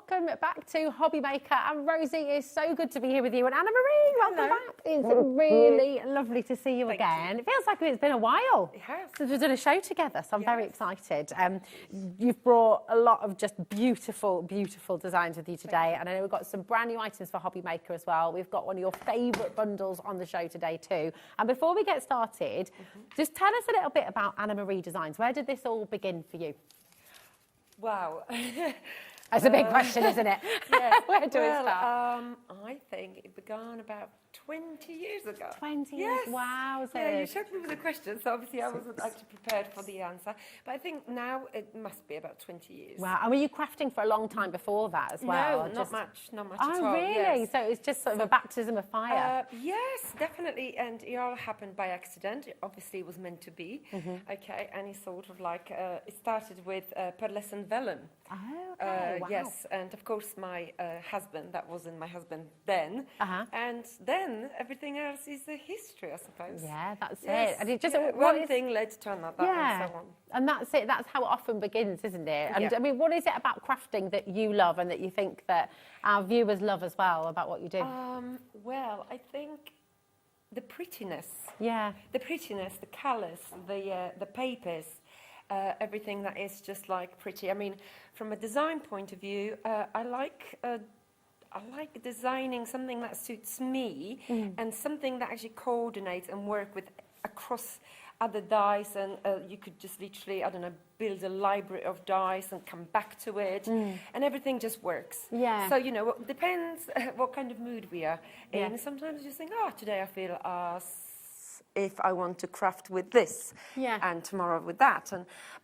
welcome back to Hobby Maker. And Rosie, it's so good to be here with you. And Anna Marie, welcome back. It's really lovely to see you again. It feels like it's been a while since we've done a show together, so I'm very excited. You've brought a lot of just beautiful, beautiful designs with you today. And I know we've got some brand new items for Hobby Maker as well. We've got one of your favourite bundles on the show today too. And before we get started, just tell us a little bit about Anima Redesigns. Where did this all begin for you? Wow. That's a big question, isn't it? Yeah. Where do we start? I think it began about 20 years ago. 20 years, wow. Yeah, you shocked me with the question, so obviously I wasn't actually prepared for the answer. But I think now it must be about 20 years. Wow, and were you crafting for a long time before that as well? No, not much at all. Oh, really? Yes. So it's just sort of a baptism of fire? Yes, definitely, and it all happened by accident. It obviously was meant to be, okay, and it's sort of like, it started with pearlescent vellum. Oh, okay, wow. Yes, and of course my husband, that wasn't my husband then, and then everything else is a history, I suppose. Yeah, that's it. And it just one thing led to another, and so on. And that's it. That's how it often begins, isn't it? And I mean, what is it about crafting that you love and that you think that our viewers love as well about what you do? Well, I think the prettiness. Yeah. The prettiness, the colours, the papers. Everything that is just like pretty. I mean, from a design point of view, I like designing something that suits me and something that actually coordinates and work with across other dies, and you could just literally, I don't know, build a library of dies and come back to it, and everything just works. Yeah. So, you know, it depends what kind of mood we are in. Sometimes you just think, oh, today I feel if I want to craft with this, and tomorrow with that,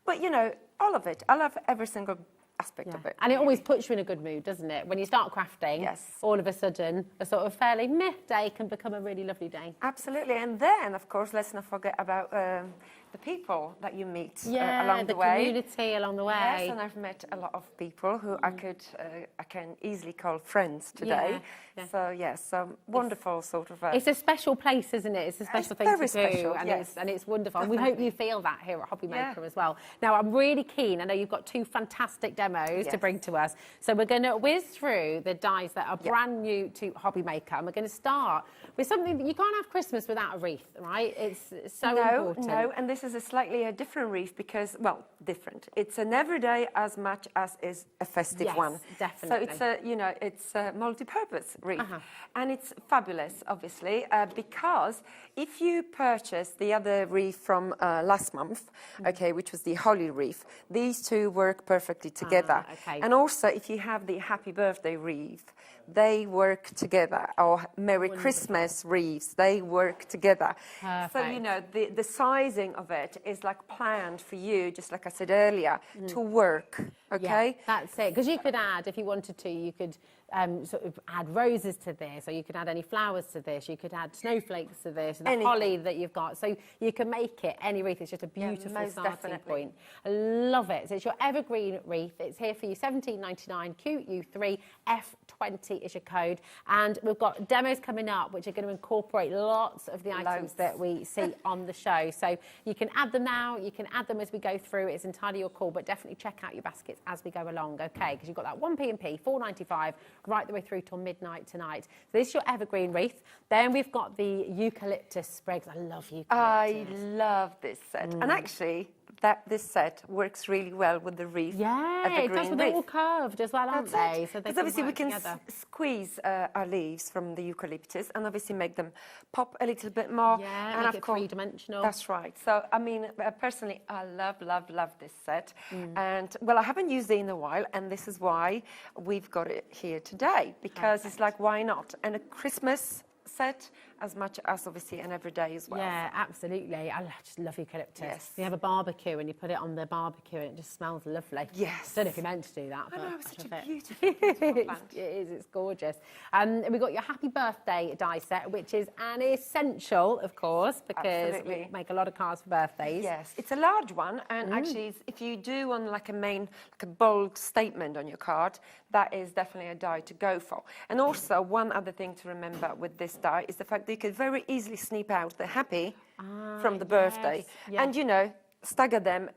but you know, all of it. I love every single aspect of it. And it always puts you in a good mood, doesn't it? When you start crafting, all of a sudden, a sort of fairly meh day can become a really lovely day. Absolutely, and then of course, let's not forget about the people that you meet along the way. The community along the way. Yes, and I've met a lot of people who I can easily call friends today. So yes, wonderful sort of. It's a special place, isn't it? It's a special thing to do, special, and it's wonderful. And we hope you feel that here at Hobby Maker as well. Now, I'm really keen. I know you've got two fantastic demos to bring to us, so we're going to whiz through the dies that are brand new to Hobby Maker, and we're going to start with something that you can't have Christmas without a wreath, right? It's so important. No, and this is a slightly different wreath because, well, different. It's an everyday as much as is a festive one. Definitely. So it's a, you know, it's a multi-purpose wreath, and it's fabulous, obviously, because if you purchase the other wreath from last month, which was the holly wreath, these two work perfectly together. And also, if you have the happy birthday wreath, they work together, or Merry Christmas wreaths, they work together. So, you know, the sizing of it is like planned for you, just like I said earlier, to work, Yeah, that's it. Because you could add, if you wanted to, you could sort of add roses to this, or you could add any flowers to this, you could add snowflakes to this, and the holly that you've got. So you can make it any wreath. It's just a beautiful starting point. I love it. So it's your evergreen wreath. It's here for you, $17.99, QU3, F20 is your code. And we've got demos coming up, which are going to incorporate lots of the items that we see on the show. So you can add them now, you can add them as we go through. It's entirely your call, but definitely check out your baskets as we go along, okay? Because you've got that 1p&p, $4.95, right the way through till midnight tonight. So this is your evergreen wreath. Then we've got the eucalyptus sprigs. I love eucalyptus. I love this set. And actually, this set works really well with the wreath. Yeah, it does, with all curved as well, aren't they? So because obviously we can squeeze our leaves from the eucalyptus and obviously make them pop a little bit more. Yeah, and make it three-dimensional. That's right. So, I mean, personally, I love this set. And, well, I haven't used it in a while, and this is why we've got it here today, because it's like, why not? And a Christmas set as much as obviously an everyday as well. Yeah, absolutely. I just love eucalyptus. Yes. You have a barbecue and you put it on the barbecue and it just smells lovely. Yes. I don't know if you're meant to do that. I but know, it's such a beautiful plant. It is, it's gorgeous. And we've got your happy birthday die set, which is an essential, of course, because we make a lot of cards for birthdays. Yes, it's a large one, and actually if you do want like a bold statement on your card, that is definitely a die to go for. And also one other thing to remember with this die is the fact that you could very easily snip out the happy from the birthday. And you know, stagger them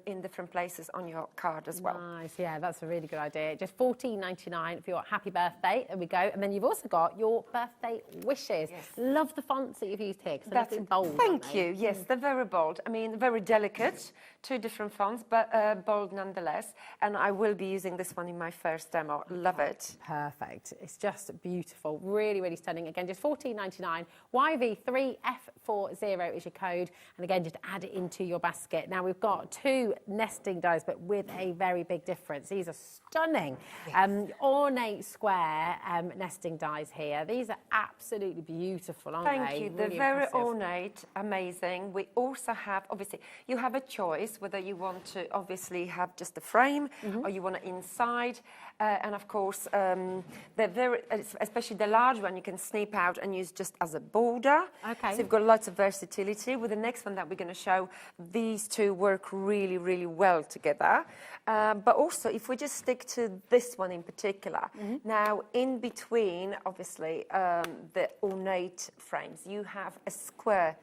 in different places on your card as well. Nice, yeah, that's a really good idea. Just $14.99 for your happy birthday. There we go. And then you've also got your birthday wishes. Yes. Love the fonts that you've used here. 'Cause they're That's lovely bold. Thank you. Yes, they're very bold. I mean, very delicate. 2 different fonts, but bold nonetheless. And I will be using this one in my first demo. Love it. Perfect. It's just beautiful. Really, really stunning. Again, just $14.99. YV3F40 is your code. And again, just add it into your basket. Now, we've got 2 nesting dies, but with a very big difference. These are stunning. Yes. Ornate square nesting dies here. These are absolutely beautiful, aren't they? Thank you. They're Really very impressive. ornate, amazing. We also have, obviously, you have a choice whether you want to obviously have just the frame or you want it inside. And of course, they're very, especially the large one, you can snip out and use just as a border. Okay. So you've got lots of versatility. With the next one that we're going to show, these 2 work really, really well together. But also, if we just stick to this one in particular, now in between, obviously, the ornate frames, you have a square,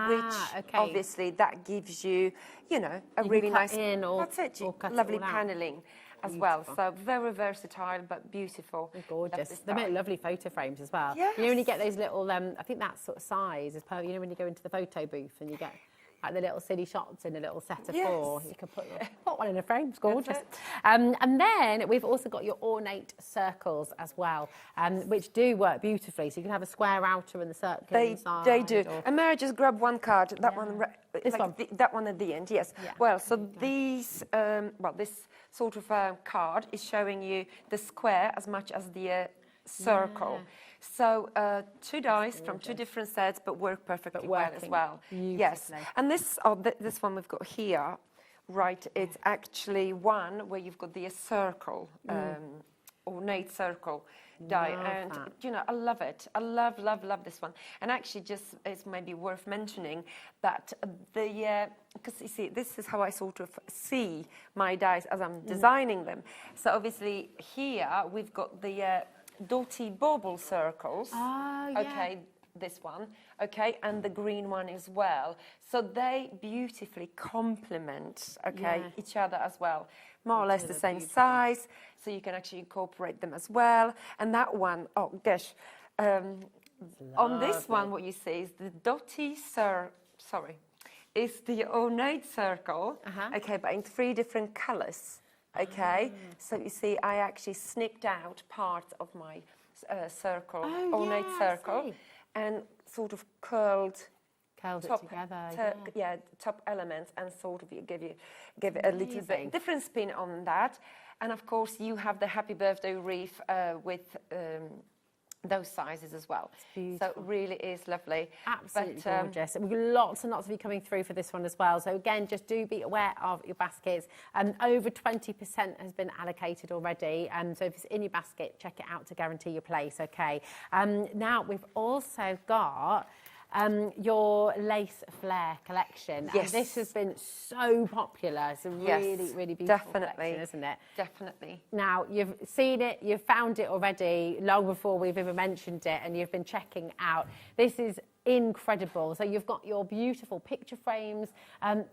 which okay. obviously that gives you, you know, a You really can cut nice, in or- that's it, or cut it lovely all out. panelling as well. So very versatile, but beautiful. They're Love gorgeous. this They make style. lovely photo frames as well. Yes. You know when you get those little, I think that sort of size is perfect. You know when you go into the photo booth and you get like the little silly shots in a little set of Yes. 4. You can put one in a frame. It's gorgeous. it. And then we've also got your ornate circles as well, which do work beautifully. So you can have a square outer and the circle inside. They do. or- And may I just grab one card? That Yeah. one, This like one? that one at the end. Yes. Yeah. Well, so these, this sort of card is showing you the square as much as the circle. Yeah. So 2 dice from 2 different sets, but work perfectly well as working well. Yes. beautifully. And this, this one we've got here, right? It's actually one where you've got the circle, ornate circle die, Love and that. you know, I love it. I love this one. And actually, just it's maybe worth mentioning that because you see, this is how I sort of see my dies as I'm designing them. So obviously here we've got the dotty bauble circles. Oh, yeah. Okay, this one. Okay, and the green one as well. So they beautifully complement, okay, Yeah. each other as well. More or less the They're same beautiful. size, so you can actually incorporate them as well. And that one, oh gosh, on this one, what you see is the dotty is the ornate circle, okay, but in 3 different colours, okay. So you see, I actually snipped out part of my circle, ornate yeah, I circle, see. and sort of curled Curled it top, together. Yeah. top elements, and sort of give it a little bit Amazing. different spin on that. And of course, you have the happy birthday wreath with those sizes as well. So it really is lovely. Absolutely gorgeous. We've got lots and lots of you coming through for this one as well. So again, just do be aware of your baskets. Over 20% has been allocated already. So if it's in your basket, check it out to guarantee your place, okay? Now, we've also got your lace flare collection. Yes. And this has been so popular. It's a really, really beautiful collection, isn't it? Definitely. Now, you've seen it, you've found it already long before we've even mentioned it, and you've been checking out. This is incredible. So you've got your beautiful picture frames,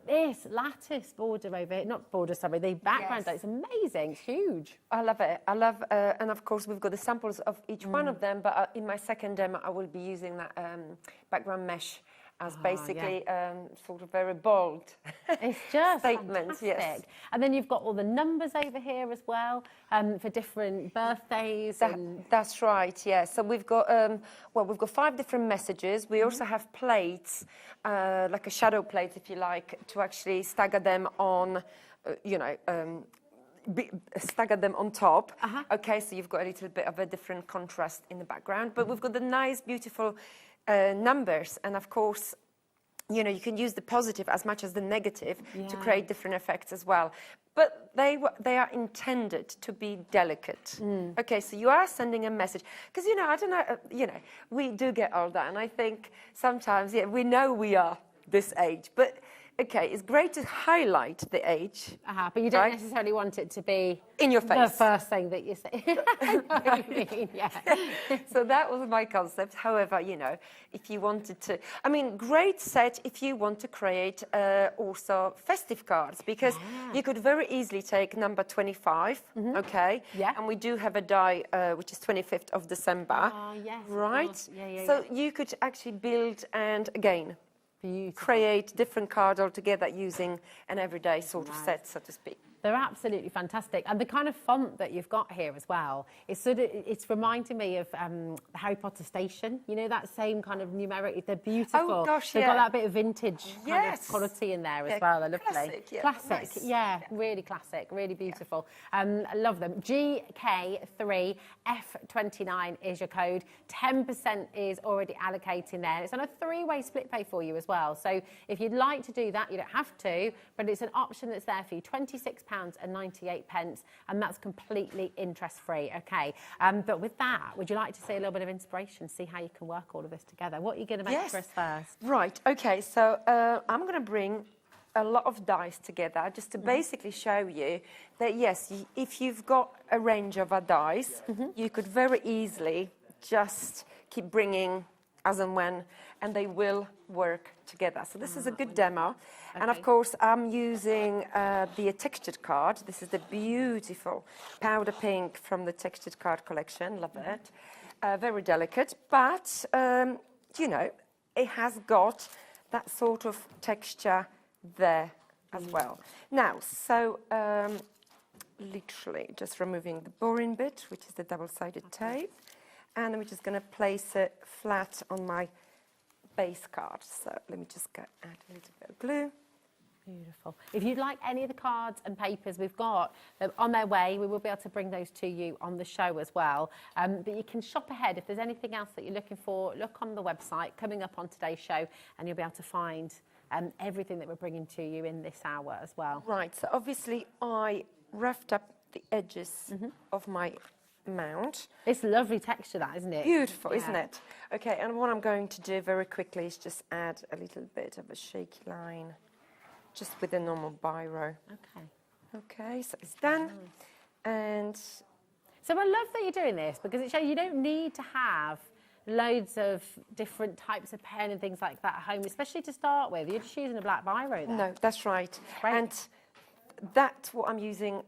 this lattice border over here, not border, sorry, the background, Yes. it's amazing, it's huge. I love it. I love, and of course we've got the samples of each one of them, but in my second demo I will be using that background mesh as basically sort of very bold It's just statements. fantastic. Yes. And then you've got all the numbers over here as well for different birthdays. That's right, yeah. So we've got, we've got 5 different messages. We also have plates, like a shadow plate, if you like, to actually stagger them on, stagger them on top. Okay, so you've got a little bit of a different contrast in the background. But we've got the nice, beautiful numbers. And of course, you know, you can use the positive as much as the negative to create different effects as well. But they are intended to be delicate. Okay, so you are sending a message. Because, you know, I don't know, we do get older. And I think sometimes, we know we are this age. But okay, it's great to highlight the edge. But you don't necessarily want it to be in your face. The first thing that you say. I know what you mean, yeah. So that was my concept. However, you know, if you wanted to, I mean, great set if you want to create also festive cards, because you could very easily take number 25, okay? Yeah. And we do have a die, which is 25th of December. Oh, yes. Right? Yeah, so you could actually build and, again, create different cards altogether using an everyday sort of set, so to speak. They're absolutely fantastic, and the kind of font that you've got here as well, it's reminding me of the Harry Potter station. You know, that same kind of numeric. They're beautiful. Oh gosh, They've got that bit of vintage kind of quality in there as well. They're lovely. Classic, yeah. Classic, Nice. yeah, really classic, really beautiful. I love them. GK3F29 is your code. 10% is already allocating there. It's on a 3-way split pay for you as well. So if you'd like to do that, you don't have to, but it's an option that's there for you. £26.98, and that's completely interest-free, okay? But with that, would you like to see a little bit of inspiration, see how you can work all of this together? What are you going to make for us first? Right, okay, so I'm going to bring a lot of dies together just to basically show you that, yes, if you've got a range of dies, you could very easily just keep bringing as and when, and they will work together. So this is a good demo. And of course, I'm using the textured card. This is the beautiful powder pink from the textured card collection. Love it. Very delicate, but, you know, it has got that sort of texture there as well. Now, so literally just removing the boring bit, which is the double-sided tape. And I'm just going to place it flat on my base card. So let me just add a little bit of glue. Beautiful. If you'd like any of the cards and papers we've got, they're on their way. We will be able to bring those to you on the show as well. But you can shop ahead. If there's anything else that you're looking for, look on the website coming up on today's show, and you'll be able to find everything that we're bringing to you in this hour as well. Right. So obviously I roughed up the edges of my mount. It's lovely texture, that, isn't it? Beautiful, isn't it? Okay, and what I'm going to do very quickly is just add a little bit of a shaky line, just with a normal biro. Okay, so it's done. And so I love that you're doing this, because it shows you don't need to have loads of different types of pen and things like that at home, especially to start with. You're just using a black biro there. No, that's right. Great. And that's what I'm using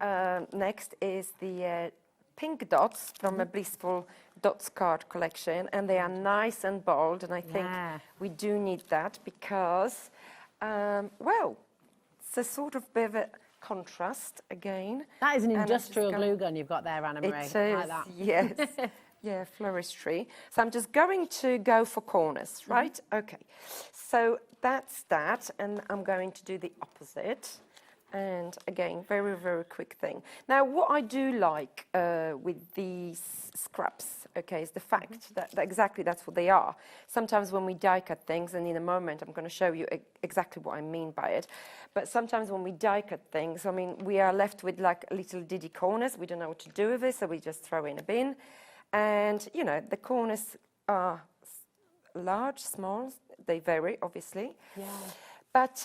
next is the pink dots from a Blissful Dots card collection, and they are nice and bold, and I think we do need that because, well, it's a sort of bit of a contrast again. That is an industrial glue gun you've got there, Anna Marie. It is, like that. yes. Yeah, floristry. So I'm just going to go for corners, right? Okay. So that's that, and I'm going to do the opposite. And again, very, very quick thing. Now, what I do like with these scraps, okay, is the fact that exactly that's what they are. Sometimes when we die cut things, and in a moment I'm going to show you exactly what I mean by it, but sometimes when we die cut things, I mean, we are left with like little diddy corners. We don't know what to do with it, so we just throw in a bin. And, you know, the corners are large, small, they vary, obviously. Yeah. But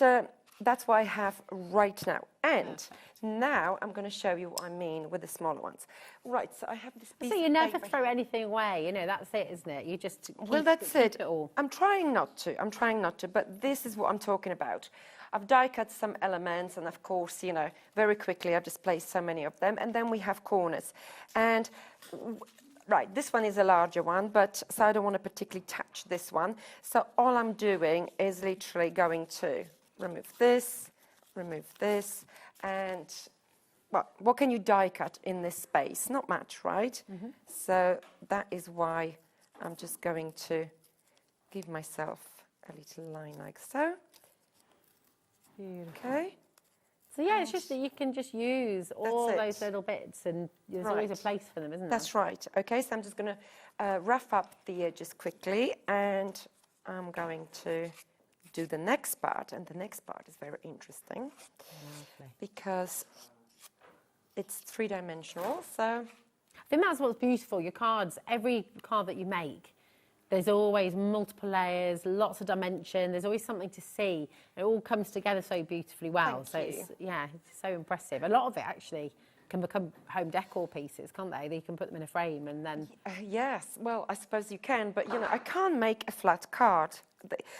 that's what I have right now. And now I'm going to show you what I mean with the smaller ones. Right, so I have this piece. So you never throw anything away, you know, that's it, isn't it? You just keep, that's keep it. it all. I'm trying not to, but this is what I'm talking about. I've die cut some elements, and of course, you know, very quickly I've just placed so many of them, and then we have corners. And right, this one is a larger one, but so I don't want to particularly touch this one. So all I'm doing is literally going to remove this, and, well, what can you die cut in this space? Not much, right? So that is why I'm just going to give myself a little line like so. Beautiful. Okay. So yeah, it's just that you can just use all those little bits, and there's always a place for them, isn't there? That's right. Okay, so I'm just going to rough up the edges quickly, and I'm going to do the next part, and the next part is very interesting because it's three-dimensional. So I think that's what's beautiful. Your cards, every card that you make, There's always multiple layers, lots of dimension. There's always something to see. It all comes together so beautifully well. Thank you. It's so impressive. A lot of it actually can become home decor pieces, can't they? You can put them in a frame and then... Yes, well, I suppose you can, but, I can't make a flat card.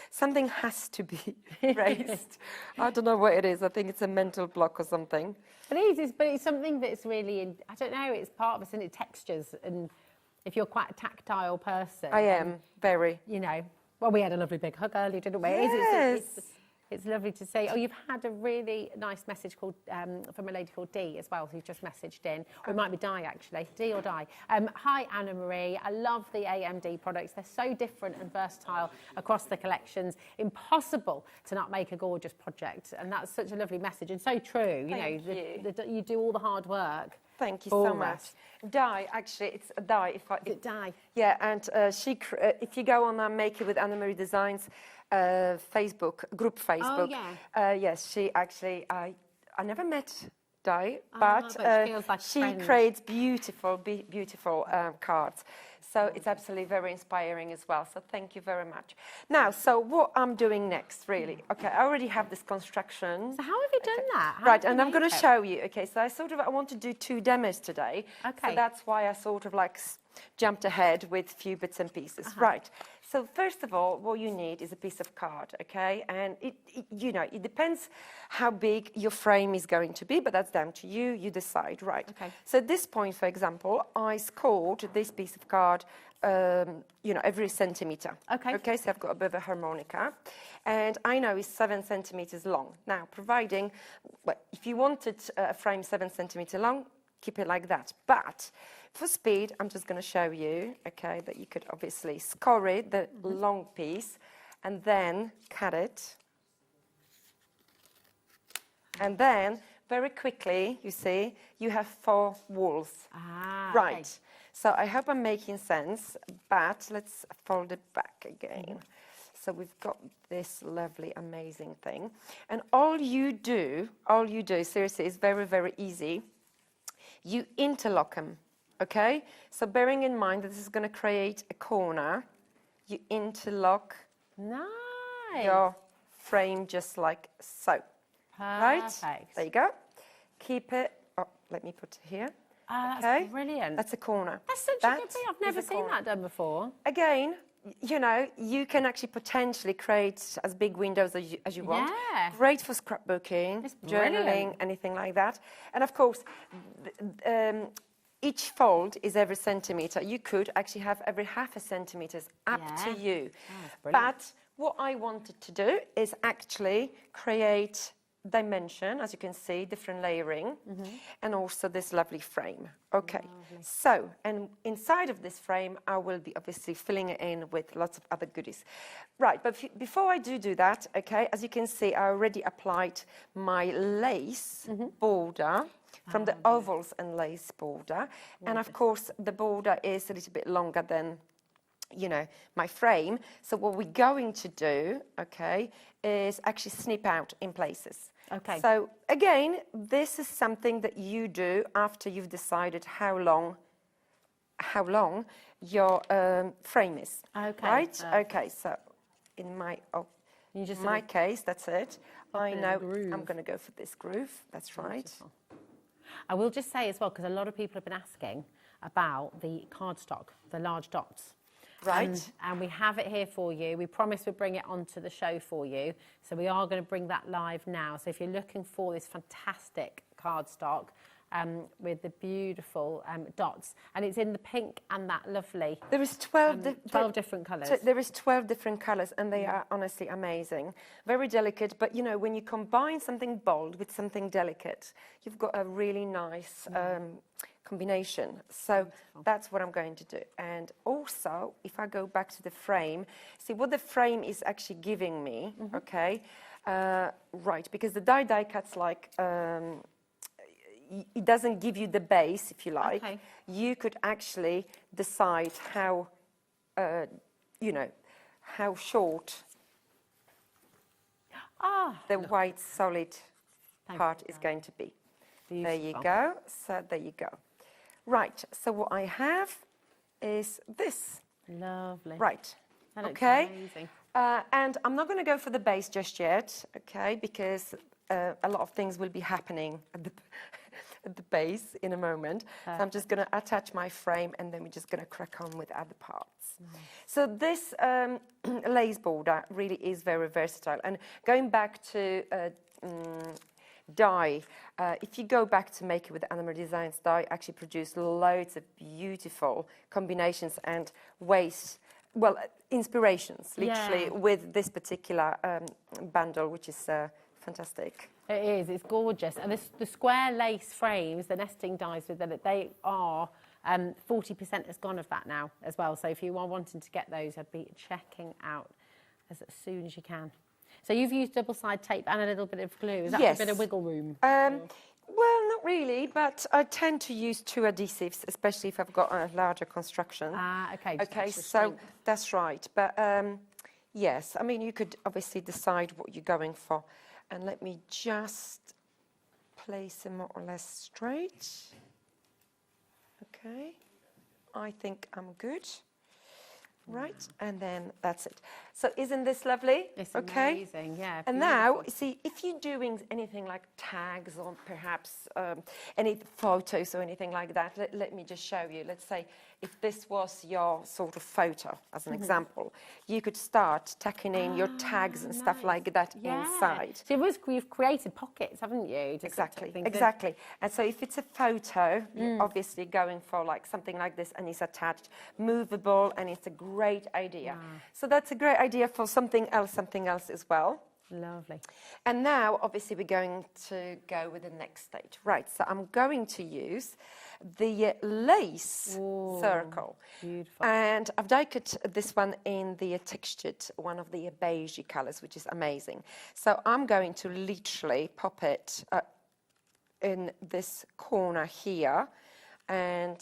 Something has to be raised. I don't know what it is. I think it's a mental block or something. But it's something that's really, I don't know, it's part of us, and it textures. And if you're quite a tactile person... I am, very. Well, we had a lovely big hug earlier, didn't we? Yes. It's lovely to see. Oh, you've had a really nice message from a lady called Dee as well, who's just messaged in. Or it might be Di, actually. Dee or Di. Hi, Anna Marie. I love the AMD products. They're so different and versatile across the collections. Impossible to not make a gorgeous project. And that's such a lovely message. And so true. You do all the hard work. Thank you so much. Di, actually, it's Di. Is it Di? Yeah, and if you go on Make It with Anna Marie Designs group Facebook. Oh, yeah. Yes, she actually, I never met Di, but she creates beautiful cards. So it's absolutely very inspiring as well. So thank you very much. Now, so what I'm doing next, really? Okay, I already have this construction. So how have you done that? Right, and I'm going to show you. Okay, so I want to do 2 demos today. Okay. So that's why I jumped ahead with a few bits and pieces. Right. So first of all, what you need is a piece of card, okay? And it depends how big your frame is going to be, but that's down to you. You decide, right? Okay. So at this point, for example, I scored this piece of card, every centimeter. Okay. Okay. So I've got a bit of a harmonica, and I know it's 7 centimeters long. Now, providing, if you wanted a frame 7 centimeter long, keep it like that. But for speed, I'm just going to show you, okay, that you could obviously score it, the long piece, and then cut it. And then, very quickly, you see, you have 4 walls. Right. Okay. So I hope I'm making sense, but let's fold it back again. So we've got this lovely, amazing thing. And all you do, seriously, is very, very easy. You interlock them. Okay, so bearing in mind that this is going to create a corner, you interlock your frame just like so. Perfect. Right? There you go. Keep it. Oh, let me put it here. That's brilliant. That's a corner. That's such a good thing. I've never seen that done before. Again, you can actually potentially create as big windows as you want. Yeah. Great for scrapbooking, journaling, anything like that. And of course, each fold is every centimeter. You could actually have every half a centimeter, up to you. But what I wanted to do is actually create dimension, as you can see, different layering, and also this lovely frame. Okay, so, and inside of this frame, I will be obviously filling it in with lots of other goodies. Right, but before I do that, okay, as you can see, I already applied my lace border from the ovals and lace border. And of course, the border is a little bit longer than, my frame. So what we're going to do, okay, is actually snip out in places. Okay. So again, this is something that you do after you've decided how long your frame is. Okay. Right? Okay, so in my case, that's it. I know I'm going to go for this groove. That's right. Beautiful. I will just say as well, because a lot of people have been asking about the cardstock, the large dots. Right. And we have it here for you. We promise we'll bring it onto the show for you. So we are going to bring that live now. So if you're looking for this fantastic cardstock with the beautiful dots, and it's in the pink and that lovely... There is 12 different colours. So there is 12 different colours, and they are honestly amazing. Very delicate, but when you combine something bold with something delicate, you've got a really nice combination. So that's what I'm going to do. And also, if I go back to the frame, see what the frame is actually giving me, okay? Right, because the die cuts it doesn't give you the base, if you like. Okay. You could actually decide how, how short the white solid part is going to be. Beautiful. There you go. So there you go. Right, so what I have is this. Lovely. Right. That looks Okay. amazing. And I'm not going to go for the base just yet, okay, because a lot of things will be happening at the base in a moment. So I'm just going to attach my frame, and then we're just going to crack on with other parts. So this lace border really is very versatile. And going back to dye, if you go back to make it with Anima Redesigns, dye actually produce loads of beautiful combinations and ways, well, inspirations, literally, with this particular bundle, which is fantastic. It is. It's gorgeous. And the square lace frames, the nesting dies with them, they are 40% has gone of that now as well. So if you are wanting to get those, I'd be checking out as soon as you can. So you've used double-side tape and a little bit of glue. Is that a bit of wiggle room? Well, not really, but I tend to use 2 adhesives, especially if I've got a larger construction. Okay. Okay, so that's right. But yes, I mean, you could obviously decide what you're going for. And let me just place them more or less straight. Okay, I think I'm good. Right, and then that's it. So isn't this lovely? It's amazing, yeah. And now, see, if you're doing anything like tags or perhaps any photos or anything like that, let me just show you. Let's say if this was your sort of photo, as an example, you could start tacking in your tags and stuff like that inside. So you've created pockets, haven't you? Exactly. And so if it's a photo, you're obviously going for like something like this, and it's attached, movable, and it's a great idea. So that's a great idea for something else as well. Lovely. And now, obviously, we're going to go with the next stage. Right, so I'm going to use the lace circle. Beautiful. And I've die-cut this one in the textured, one of the beige colours, which is amazing. So I'm going to literally pop it in this corner here. And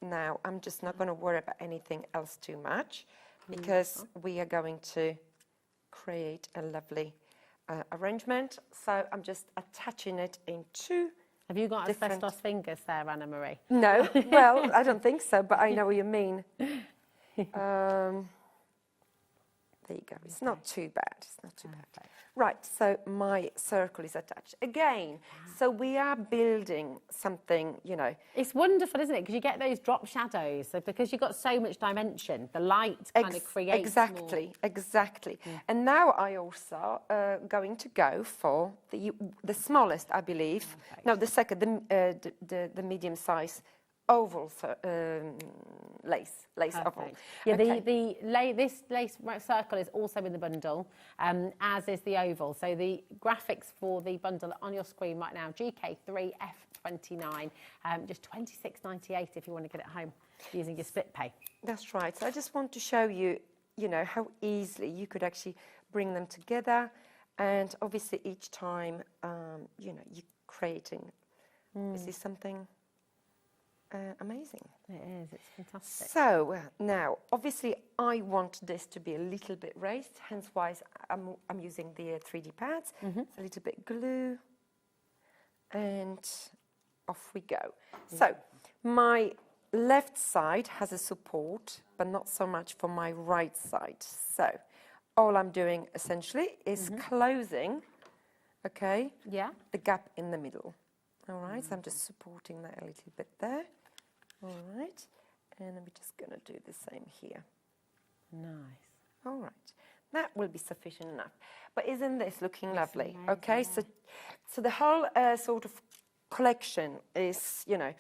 now I'm just not going to worry about anything else too much, because we are going to create a lovely arrangement. So I'm just attaching it in 2. Have you got asbestos fingers there, Anna Marie? No, well, I don't think so, but I know what you mean. There you go. It's not too bad. It's not too bad. Right, so my circle is attached. Again, so we are building something, you know. It's wonderful, isn't it? Because you get those drop shadows. So because you've got so much dimension, the light kind of creates Exactly. And now I also going to go for the smallest, I believe. No, the second, the medium size oval lace oval. Yeah, this lace circle is also in the bundle, as is the oval. So the graphics for the bundle on your screen right now, GK3F29, just $26.98 if you want to get it home using your split pay. That's right. So I just want to show you, you know, how easily you could actually bring them together, and obviously each time, you know, you're creating. This is something amazing. It is, it's fantastic. So now, obviously, I want this to be a little bit raised, hence why I'm using the 3D pads. A little bit glue, and off we go. So my left side has a support, but not so much for my right side. So all I'm doing essentially is closing, okay, the gap in the middle. All right, so I'm just supporting that a little bit there. All right, and I'm just going to do the same here. Nice. All right, that will be sufficient enough. But isn't this looking lovely? Okay, so the whole sort of collection is, you know...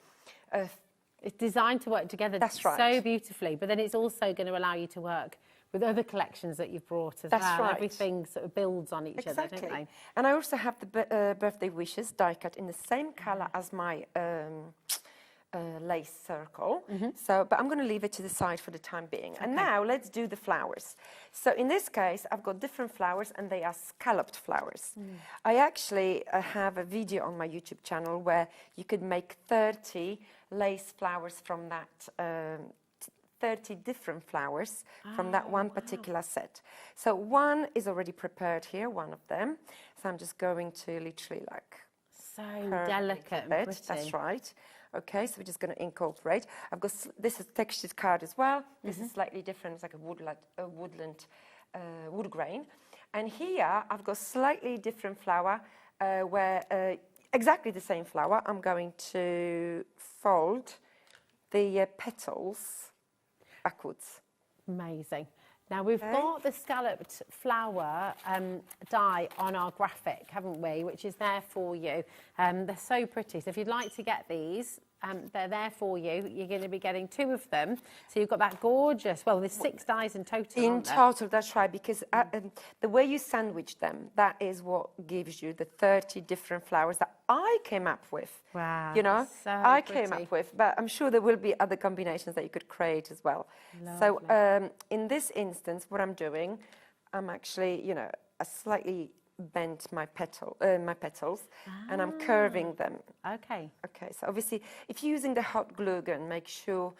it's designed to work together so beautifully, but then it's also going to allow you to work with other collections that you've brought as well. Right. Everything sort of builds on each other, don't they? And I also have the birthday wishes die cut in the same colour as my lace circle. So, but I'm going to leave it to the side for the time being. And now let's do the flowers. So in this case, I've got different flowers, and they are scalloped flowers. I actually have a video on my YouTube channel where you could make 30 lace flowers from that 30 different flowers from that one particular set. So one is already prepared here, one of them. So I'm just going to literally like... So delicate and pretty. That's right. Okay, so we're just going to incorporate. I've got this is textured card as well. This is slightly different. It's like a woodland wood grain. And here I've got slightly different flower where exactly the same flower. I'm going to fold the petals backwards. Amazing. Now we've got the scalloped flower die on our graphic, haven't we? Which is there for you. They're so pretty. So if you'd like to get these, they're there for you. You're going to be getting 2 of them. So you've got that gorgeous, well, there's 6 dies in total. In total, that's right, because the way you sandwich them, that is what gives you the 30 different flowers that I came up with. Wow. You know, so I pretty. came up with, but I'm sure there will be other combinations that you could create as well. Lovely. So in this instance, what I'm doing, I'm actually, you know, I slightly bent my petals, and I'm curving them. Okay. Okay, so obviously, if you're using the hot glue gun, make sure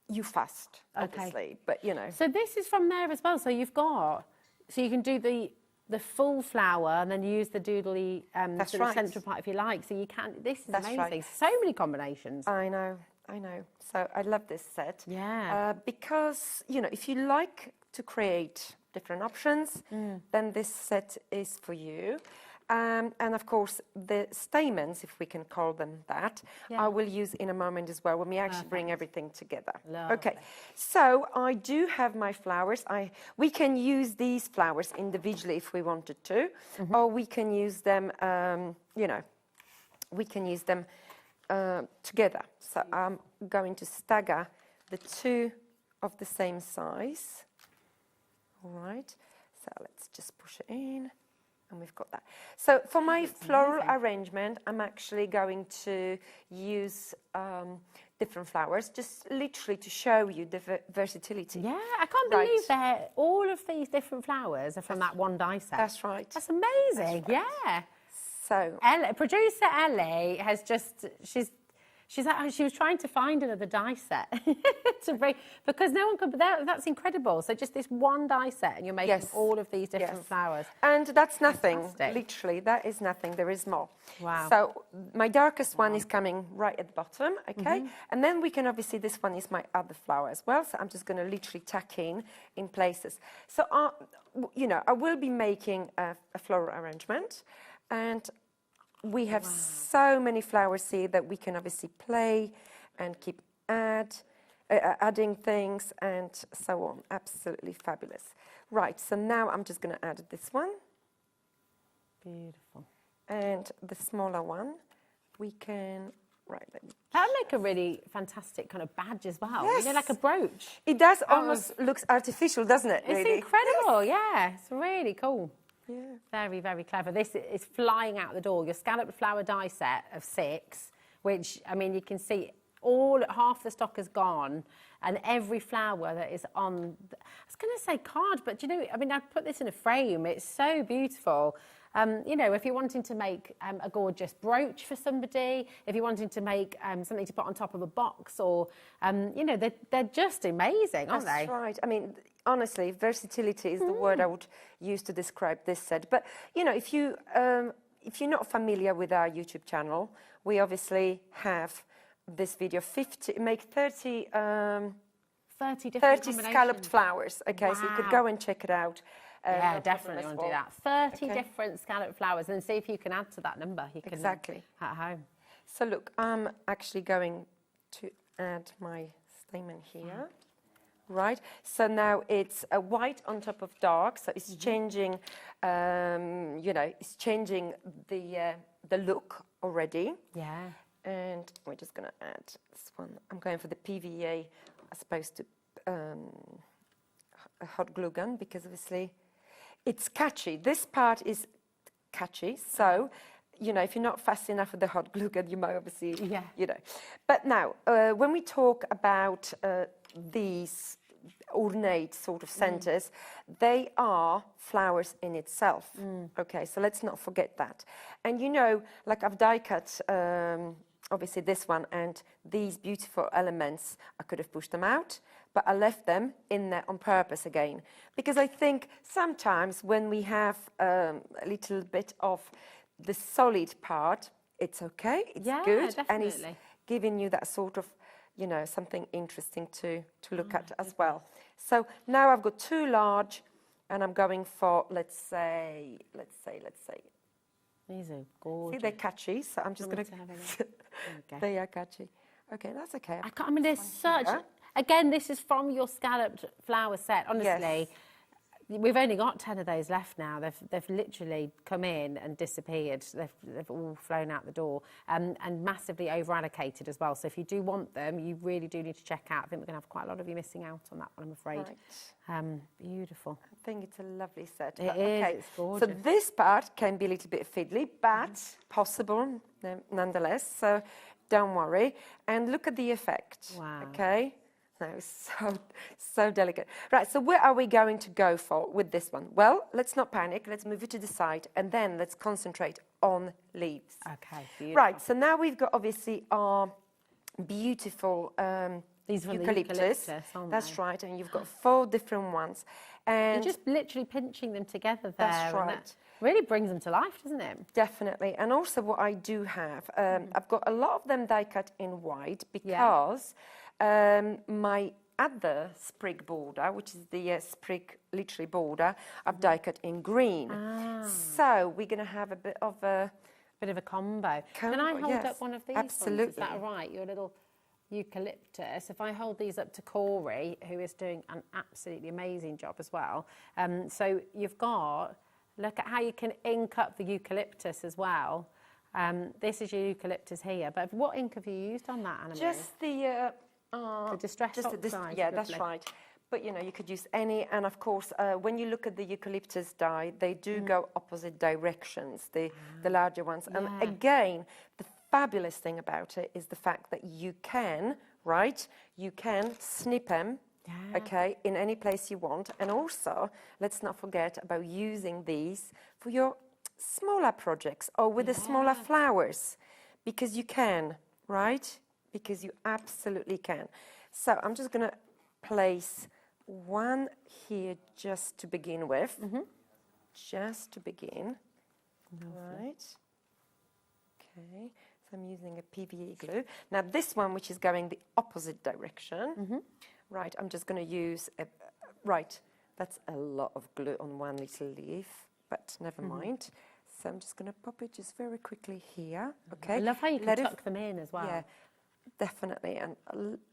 you fast, obviously, but you know. So this is from there as well. So you've got, so you can do the full flower and then use the doodly That's sort right. of central part if you like. So you can. This is That's amazing. right. So many combinations. I know. So I love this set. Yeah. Because, you know, if you like to create different options, then this set is for you. And of course, the stamens, if we can call them that, I will use in a moment as well when we actually bring everything together. Lovely. Okay, so I do have my flowers. We can use these flowers individually if we wanted to, or we can use them, you know, we can use them together. So I'm going to stagger the 2 of the same size. All right, so let's just push it in, and we've got that. So for my floral arrangement, I'm actually going to use different flowers, just literally to show you the versatility. Yeah, I can't believe that all of these different flowers are from that one die set. That's right. That's amazing. That's right. Yeah. So Producer Ellie has just, she's like, she was trying to find another die set to bring, because no one could, that's incredible. So just this one die set and you're making all of these different flowers. And that's nothing, Fantastic. literally, that is nothing, there is more. Wow. So my darkest one is coming right at the bottom, okay? And then we can obviously, this one is my other flower as well, so I'm just going to literally tack in places. So, you know, I will be making a floral arrangement, and we have so many flowers here that we can obviously play and keep adding things and so on. Absolutely fabulous. Right, so now I'm just going to add this one. Beautiful. And the smaller one, we can, That would make a really fantastic kind of badge as well. Yes. You know, like a brooch. It does almost looks artificial, doesn't it? It's really? incredible, yeah. It's really cool. Yeah. Very, very clever. This is flying out the door. Your scalloped flower die set of 6, which, I mean, you can see half the stock is gone, and every flower that is on, I was going to say card, but you know, I mean, I'd put this in a frame. It's so beautiful. You know, if you're wanting to make a gorgeous brooch for somebody, if you're wanting to make something to put on top of a box, or, you know, they're just amazing, aren't they? That's right. I mean, honestly, versatility is the word I would use to describe this set. But, you know, if you're not familiar with our YouTube channel, we obviously have this video, 30 scalloped flowers. Okay, so you could go and check it out. Yeah, definitely want to do that. 30 different scalloped flowers, and see if you can add to that number. You can exactly at home. So look, I'm actually going to add my stamen here. Right, so now it's a white on top of dark, so it's changing, you know, it's changing the look already. Yeah. And we're just going to add this one. I'm going for the PVA as opposed to a hot glue gun, because obviously it's catchy. This part is catchy, so, you know, if you're not fast enough with the hot glue gun, you might obviously, you know. But now, when we talk about these ornate sort of centers, they are flowers in itself. Okay, so let's not forget that. And you know, like I've die cut obviously this one, and these beautiful elements, I could have pushed them out, but I left them in there on purpose again, because I think sometimes when we have a little bit of the solid part, it's okay, it's good, definitely. and it giving you that sort of, you know, something interesting to look at as well. So now I've got 2 large, and I'm going for, let's say. These are gorgeous. See, they're catchy, so I'm just going to have a look. Okay. They are catchy. Okay, that's okay. I mean, there's such... Again, this is from your scalloped flower set. Honestly, we've only got 10 of those left now. They've literally come in and disappeared. They've all flown out the door, and massively over-allocated as well. So if you do want them, you really do need to check out. I think we're going to have quite a lot of you missing out on that one, I'm afraid. Right. Beautiful. I think it's a lovely set. It is, it's gorgeous. So this part can be a little bit fiddly, but possible nonetheless. So don't worry. And look at the effect. Wow. Okay. No, so delicate. Right, so where are we going to go for with this one? Well, let's not panic. Let's move it to the side, and then let's concentrate on leaves. Okay, beautiful. Right, so now we've got obviously our beautiful these are eucalyptus. Aren't That's they? right, and you've got 4 different ones. And you're just literally pinching them together there. That's right. And that really brings them to life, doesn't it? Definitely. And also what I do have, I've got a lot of them die cut in white because my other sprig border, which is the sprig literally border, I've die cut in green. So we're going to have a bit of a combo. Can I hold up one of these Absolutely. ones? Is that all right? Your little eucalyptus. If I hold these up to Corey, who is doing an absolutely amazing job as well. So you've got, look at how you can ink up the eucalyptus as well. This is your eucalyptus here. But what ink have you used on that, Anima? Just the distress oxide. Yeah, that's right. But, you know, you could use any. And, of course, when you look at the eucalyptus dye, they do go opposite directions, the larger ones. And, again, the fabulous thing about it is the fact that you can, you can snip them, okay, in any place you want. And also, let's not forget about using these for your smaller projects or with the smaller flowers, because you can, right? Because you absolutely can. So I'm just going to place one here just to begin with. Just to begin. Right. Okay. So I'm using a PVA glue. Now this one, which is going the opposite direction. Right. I'm just going to use right. That's a lot of glue on one little leaf, but never mind. So I'm just going to pop it just very quickly here. Okay. I love how you can tuck them in as well. Yeah. Definitely, and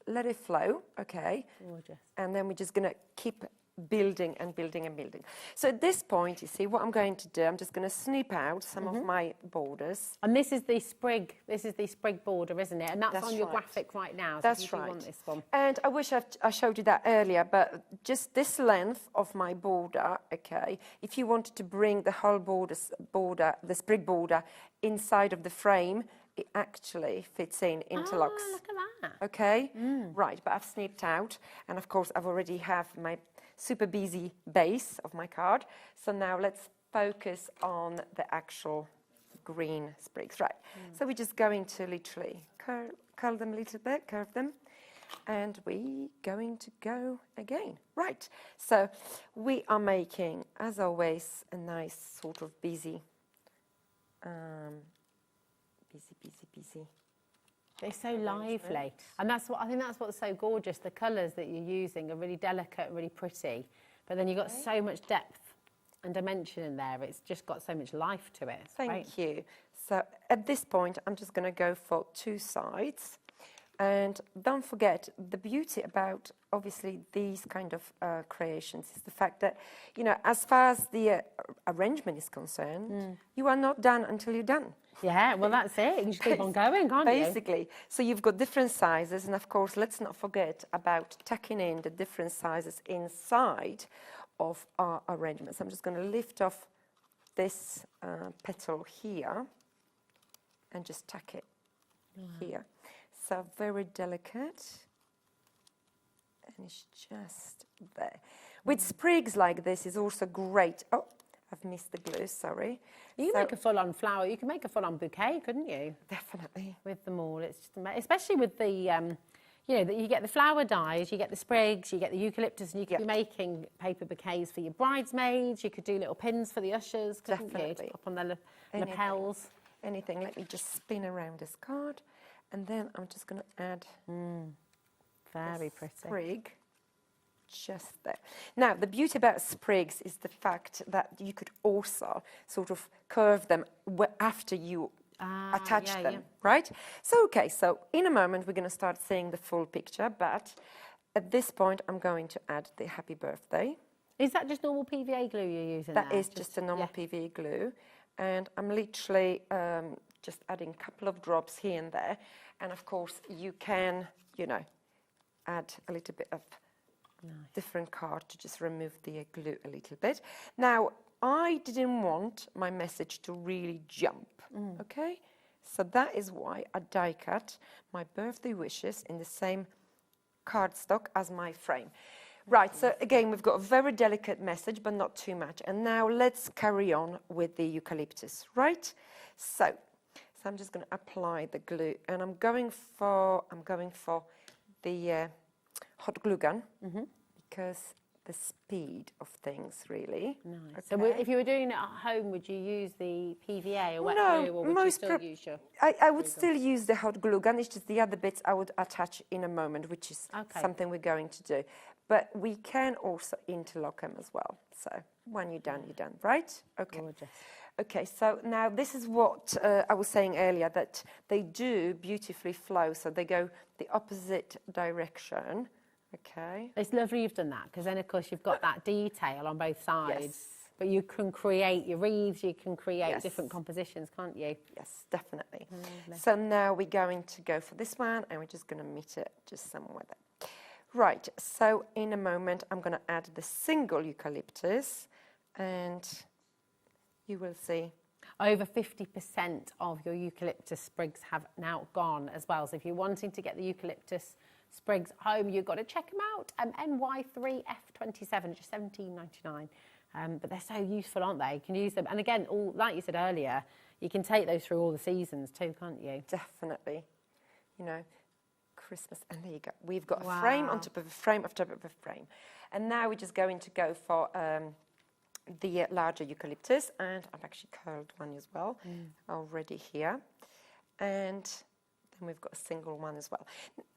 let it flow, okay? Gorgeous. And then we're just going to keep building and building and building. So at this point, you see, what I'm going to do, I'm just going to snip out some of my borders. And this is the sprig border, isn't it? And that's on your right. graphic right now. So That's if you right. do want this one. And I wish I showed you that earlier, but just this length of my border, okay, if you wanted to bring the whole border, the sprig border, inside of the frame, it actually fits in, interlocks. Oh, look at that. Okay, right, but I've snipped out, and of course I've already have my super busy base of my card. So now let's focus on the actual green sprigs, right? So we're just going to literally curl them a little bit, curve them, and we're going to go again. Right, so we are making, as always, a nice sort of busy. Busy. They're so lively, and I think that's what's so gorgeous. The colours that you're using are really delicate, really pretty, but then you've got so much depth and dimension in there. It's just got so much life to it. It's Thank you. So at this point, I'm just going to go for 2 sides, and don't forget the beauty about obviously these kind of creations is the fact that, you know, as far as the arrangement is concerned, you are not done until you're done. Yeah, well, that's it. You just keep on going, can't you? Basically. So you've got different sizes, and of course, let's not forget about tucking in the different sizes inside of our arrangements. I'm just going to lift off this petal here and just tuck it here. So very delicate, and it's just there. With sprigs like this is also great. Oh, I've missed the glue, sorry. You can make a full-on flower. You can make a full-on bouquet, couldn't you? Definitely. With them all. It's just especially with the, you know, you get the flower dyes, you get the sprigs, you get the eucalyptus, and you could be making paper bouquets for your bridesmaids. You could do little pins for the ushers, couldn't you? To pop on their lapels. Anything. Let me just spin around this card. And then I'm just going to add Very a pretty. sprig just there. Now, the beauty about sprigs is the fact that you could also sort of curve them after you attach them, right? So, okay, so in a moment we're going to start seeing the full picture, but at this point I'm going to add the happy birthday. Is that just normal PVA glue you're using That there? is just a normal PVA glue, and I'm literally just adding a couple of drops here and there, and of course you can, you know, add a little bit of different card to just remove the glue a little bit. Now, I didn't want my message to really jump, okay? So that is why I die cut my birthday wishes in the same cardstock as my frame. Right, so again, we've got a very delicate message, but not too much. And now let's carry on with the eucalyptus, right? So I'm just going to apply the glue, and I'm going for the hot glue gun because the speed of things really. Nice. So if you were doing it at home, would you use the PVA or wet glue, or would you still use your... I would still use the hot glue gun. It's just the other bits I would attach in a moment, which is something we're going to do. But we can also interlock them as well. So when you're done, right? Okay. Gorgeous. Okay, so now this is what I was saying earlier, that they do beautifully flow. So they go the opposite direction. Okay. It's lovely you've done that, because then, of course, you've got that detail on both sides. Yes. But you can create your wreaths, you can create different compositions, can't you? Yes, definitely. So now we're going to go for this one, and we're just going to meet it just somewhere there. Right, so in a moment, I'm going to add the single eucalyptus, and you will see. Over 50% of your eucalyptus sprigs have now gone as well. So if you're wanting to get the eucalyptus sprigs home, you've got to check them out. NY3F27, just $17.99. But they're so useful, aren't they? You can use them. And again, like you said earlier, you can take those through all the seasons too, can't you? Definitely. You know, Christmas, and there you go. We've got a frame on top of a frame, on top of a frame. And now we're just going to go for the larger eucalyptus, and I've actually curled one as well already here. And then we've got a single one as well.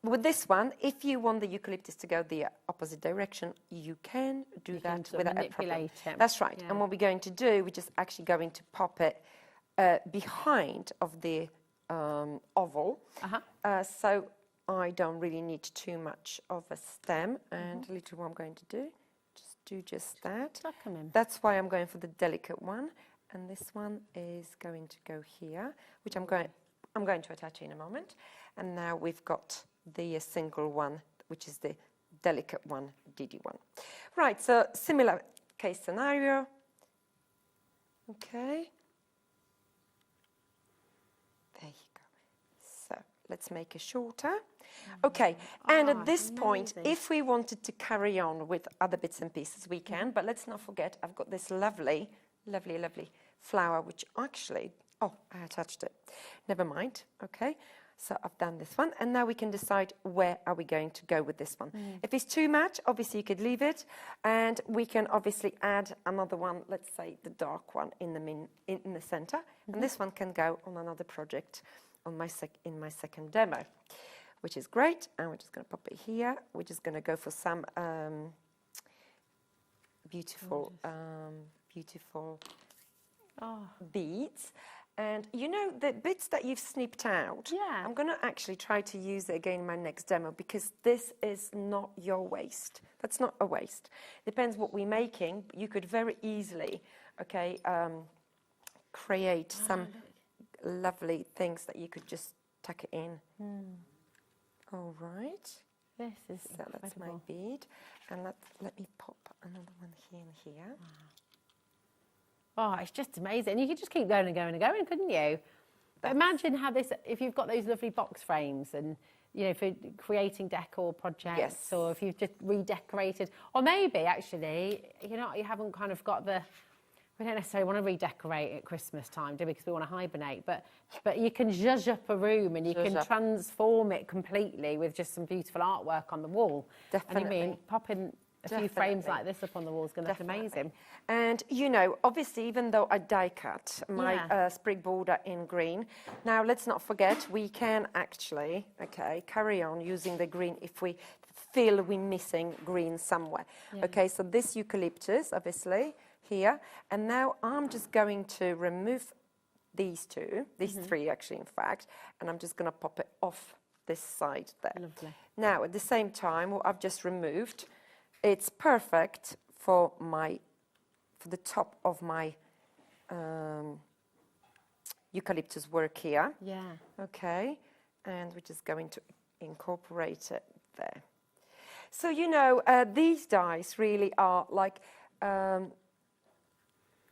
With this one, if you want the eucalyptus to go the opposite direction, you can do that without a problem. That's right. Yeah. And what we're going to do, we're just actually going to pop it behind of the oval. So I don't really need too much of a stem, and a little what I'm going to do, just that. That's why I'm going for the delicate one, and this one is going to go here, which I'm going to attach in a moment. And now we've got the single one, which is the delicate one, DD one. Right, so similar case scenario. Okay. There you go. So let's make it shorter. Okay, and at this point, if we wanted to carry on with other bits and pieces, we can, but let's not forget, I've got this lovely, lovely, lovely flower, which actually, I attached it. Never mind, okay. So I've done this one, and now we can decide where are we going to go with this one. If it's too much, obviously you could leave it, and we can obviously add another one, let's say the dark one in the center, and this one can go on another project on in my second demo, which is great. And we're just going to pop it here. We're just going to go for some beautiful beads. And you know, the bits that you've snipped out, I'm going to actually try to use it again in my next demo, because this is not your waste. That's not a waste. Depends what we're making. You could very easily, create some lovely things that you could just tuck it in. All right. This is so that's my bead. And let me pop another one here and here. Oh, it's just amazing. You could just keep going and going and going, couldn't you? But imagine how this, if you've got those lovely box frames and, you know, for creating decor projects, or if you've just redecorated, or maybe actually, you know, you haven't kind of got we don't necessarily want to redecorate at Christmas time, do we? Because we want to hibernate. But you can zhuzh up a room, and you can transform it completely with just some beautiful artwork on the wall. Definitely. And I mean, pop in a few frames like this up on the wall is going to look amazing. And, you know, obviously, even though I die cut my sprig border in green, now let's not forget, we can actually, carry on using the green if we feel we're missing green somewhere. Yeah. Okay, so this eucalyptus, obviously, here. And now I'm just going to remove these three actually, in fact, and I'm just going to pop it off this side there. Lovely. Now, at the same time, what I've just removed, it's perfect for the top of my eucalyptus work here. Yeah. Okay, and we're just going to incorporate it there. So, you know, these dies really are like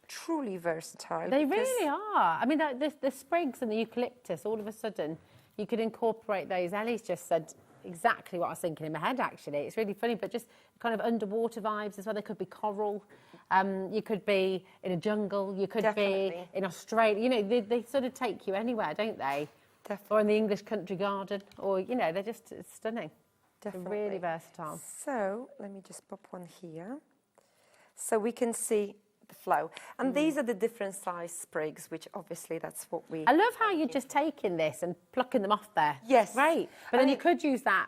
truly versatile. They really are. I mean, the sprigs and the eucalyptus, all of a sudden, you could incorporate those. Ellie's just said exactly what I was thinking in my head, actually. It's really funny, but just kind of underwater vibes as well. They could be coral. You could be in a jungle. You could be in Australia. You know, they sort of take you anywhere, don't they? Definitely. Or in the English country garden. Or, you know, they're just stunning. Definitely. They're really versatile. So, let me just pop one here. So we can see the flow. And these are the different size sprigs, which obviously that's what we... I love how you're just taking this and plucking them off there. Yes. Great. But then you could use that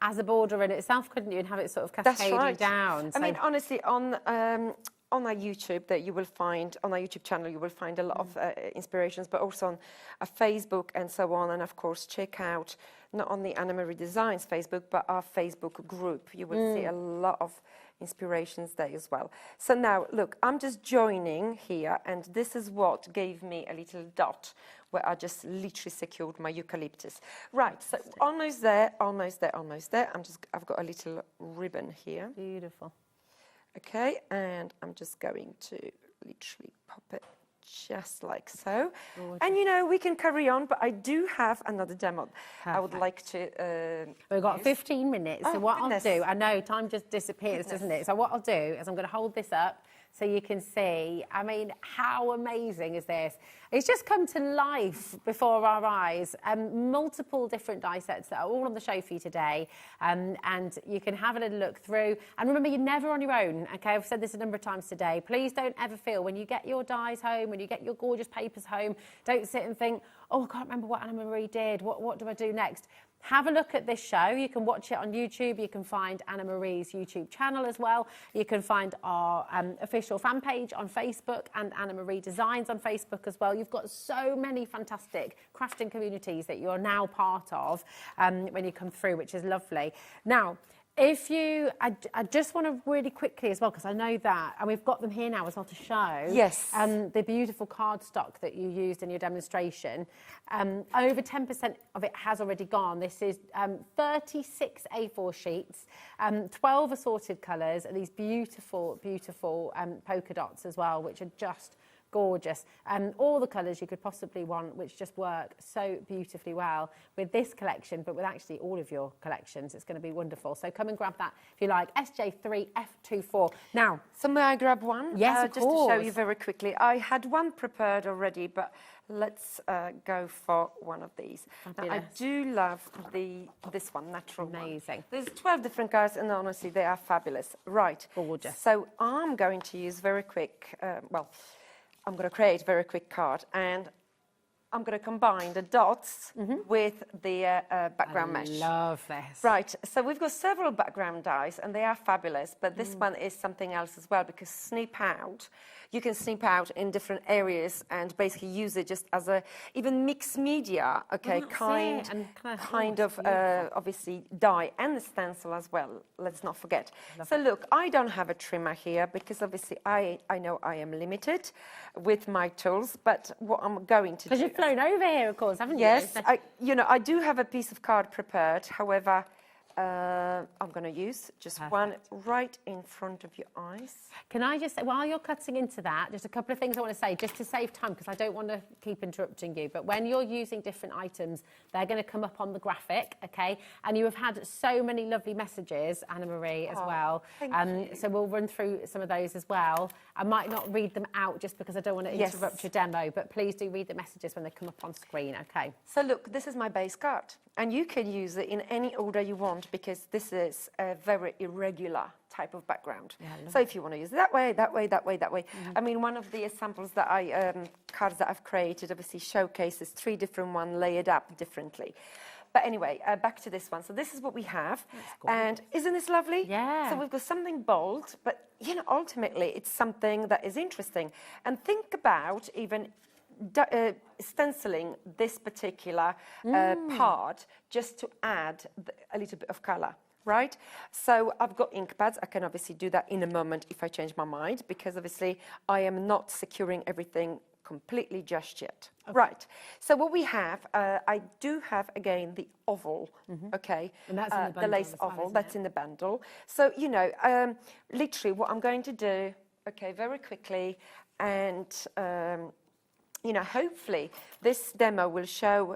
as a border in itself, couldn't you, and have it sort of cascading down. I mean, honestly, on our YouTube that you will find, on our YouTube channel, you will find a lot of inspirations, but also on our Facebook and so on. And of course, check out not only Anima Redesigns Facebook, but our Facebook group. You will see a lot of inspirations there as well. So now, look, I'm just joining here, and this is what gave me a little dot where I just literally secured my eucalyptus. Right, so almost there, almost there, almost there. I've got a little ribbon here. Beautiful. Okay, and I'm just going to literally pop it just like so. Gorgeous. And, you know, we can carry on, but I do have another demo. Perfect. I would like to... We've got 15 minutes, so what I'll do... I know, time just disappears, doesn't it? So what I'll do is I'm going to hold this up so you can see. I mean, how amazing is this? It's just come to life before our eyes. Multiple different die sets that are all on the show for you today. And you can have a little look through. And remember, you're never on your own, okay? I've said this a number of times today. Please don't ever feel, when you get your dies home, when you get your gorgeous papers home, don't sit and think, oh, I can't remember what Anna Marie did. What do I do next? Have a look at this show. You can watch it on YouTube. You can find Anna Marie's YouTube channel as well. You can find our official fan page on Facebook and Anima Redesigns on Facebook as well. You've got so many fantastic crafting communities that you're now part of when you come through, which is lovely. Now, if you, I just want to really quickly as well, because I know that, and we've got them here now as well to show. Yes. The beautiful cardstock that you used in your demonstration. Over 10% of it has already gone. This is 36 A4 sheets, 12 assorted colours, and these beautiful, beautiful polka dots as well, which are just gorgeous. All the colours you could possibly want, which just work so beautifully well with this collection, but with actually all of your collections. It's going to be wonderful. So come and grab that if you like. SJ3F24. Now, so may I grab one? Yes, of just course. To show you very quickly. I had one prepared already, but let's go for one of these. Now, I do love this one, natural Amazing. One. There's 12 different colours, and honestly, they are fabulous. Right. Gorgeous. So I'm going to use very quick, I'm going to create a very quick card, and I'm going to combine the dots with the background mesh. I love this. Right, so we've got several background dies, and they are fabulous, but this one is something else as well, because you can snip out in different areas and basically use it just as a, even mixed media, okay, kind of obviously die, and the stencil as well, let's not forget. So look, I don't have a trimmer here, because obviously I know I am limited with my tools, but what I'm going to do... Because you've flown over here, of course, haven't you? Yes, I do have a piece of card prepared, however, I'm going to use just one right in front of your eyes. Can I just say, while you're cutting into that, just a couple of things I want to say, just to save time, because I don't want to keep interrupting you, but when you're using different items, they're going to come up on the graphic, okay? And you have had so many lovely messages, Anna Marie, as well. Thank you. So we'll run through some of those as well. I might not read them out just because I don't want to interrupt your demo, but please do read the messages when they come up on screen, okay? So look, this is my base card, And you can use it in any order you want, because this is a very irregular type of background. Yeah, so if you want to use it that way, that way, that way, that way. I mean, one of the examples that cards that I've created obviously showcases 3 different ones layered up differently. But anyway, back to this one. So this is what we have. And isn't this lovely? Yeah. So we've got something bold, but, you know, ultimately it's something that is interesting. And think about even stenciling this particular part just to add a little bit of color, right? So I've got ink pads. I can obviously do that in a moment if I change my mind, because obviously I am not securing everything completely just yet. Okay. Right. So what we have, I do have again the oval, okay, and that's in the, the lace oval. That's in the bundle. So you know, literally, what I'm going to do, okay, very quickly, and you know, hopefully this demo will show,